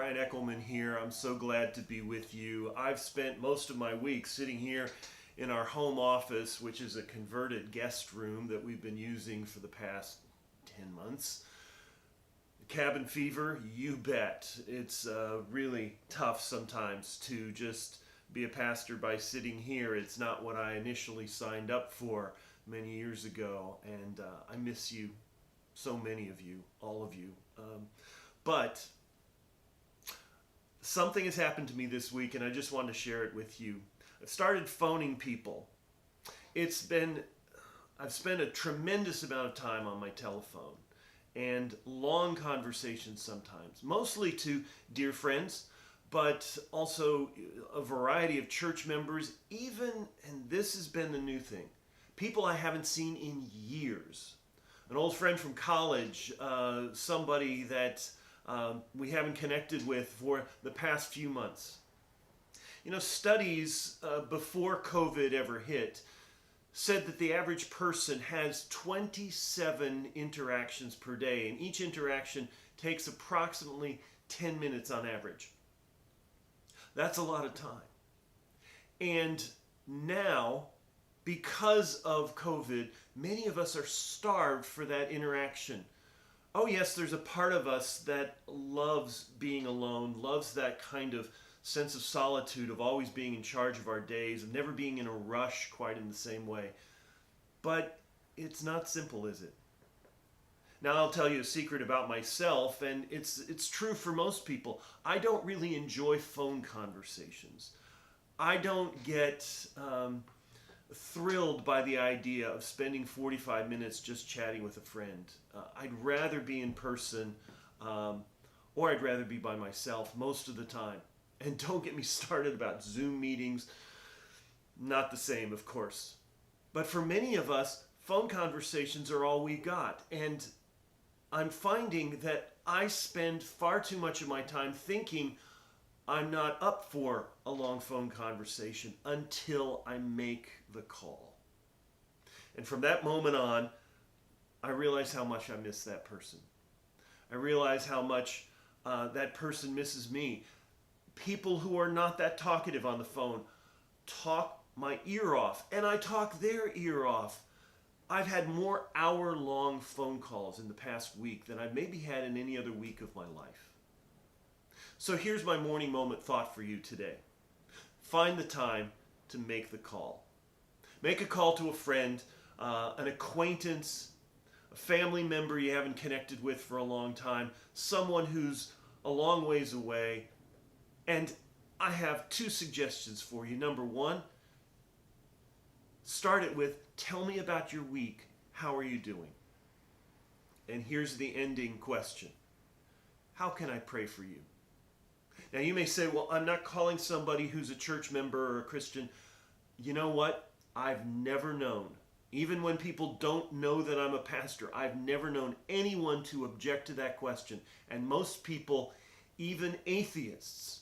Bryan Eckelmann here. I'm so glad to be with you. I've spent most of my week sitting here in our home office, which is a converted guest room that we've been using for the past 10 months. Cabin fever, you bet. It's really tough sometimes to just be a pastor by sitting here. It's not what I initially signed up for many years ago, and I miss you, so many of you, all of you. But something has happened to me this week, and I just wanted to share it with you. I've started phoning people. I've spent a tremendous amount of time on my telephone and long conversations sometimes, mostly to dear friends, but also a variety of church members, even, and this has been the new thing, people I haven't seen in years. An old friend from college, somebody that we haven't connected with for the past few months. You know, studies before COVID ever hit said that the average person has 27 interactions per day, and each interaction takes approximately 10 minutes on average. That's a lot of time. And now, because of COVID, many of us are starved for that interaction. Oh yes, there's a part of us that loves being alone, loves that kind of sense of solitude, of always being in charge of our days, of never being in a rush quite in the same way. But it's not simple, is it? Now I'll tell you a secret about myself, and it's true for most people. I don't really enjoy phone conversations. I don't get thrilled by the idea of spending 45 minutes just chatting with a friend. I'd rather be in person, or I'd rather be by myself most of the time. And don't get me started about Zoom meetings. Not the same, of course. But for many of us, phone conversations are all we got. And I'm finding that I spend far too much of my time thinking I'm not up for a long phone conversation until I make the call. And from that moment on, I realize how much I miss that person. I realize how much that person misses me. People who are not that talkative on the phone talk my ear off, and I talk their ear off. I've had more hour-long phone calls in the past week than I've maybe had in any other week of my life. So here's my morning moment thought for you today. Find the time to make the call. Make a call to a friend, an acquaintance, a family member you haven't connected with for a long time, someone who's a long ways away. And I have two suggestions for you. Number one, start it with, tell me about your week. How are you doing? And here's the ending question. How can I pray for you? Now you may say, well, I'm not calling somebody who's a church member or a Christian. You know what? I've never known, even when people don't know that I'm a pastor, I've never known anyone to object to that question. And most people, even atheists,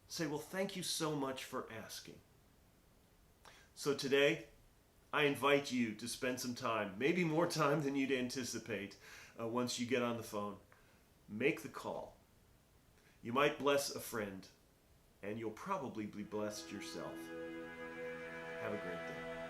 say, well, thank you so much for asking. So today, I invite you to spend some time, maybe more time than you'd anticipate once you get on the phone. Make the call. You might bless a friend, and you'll probably be blessed yourself. Have a great day.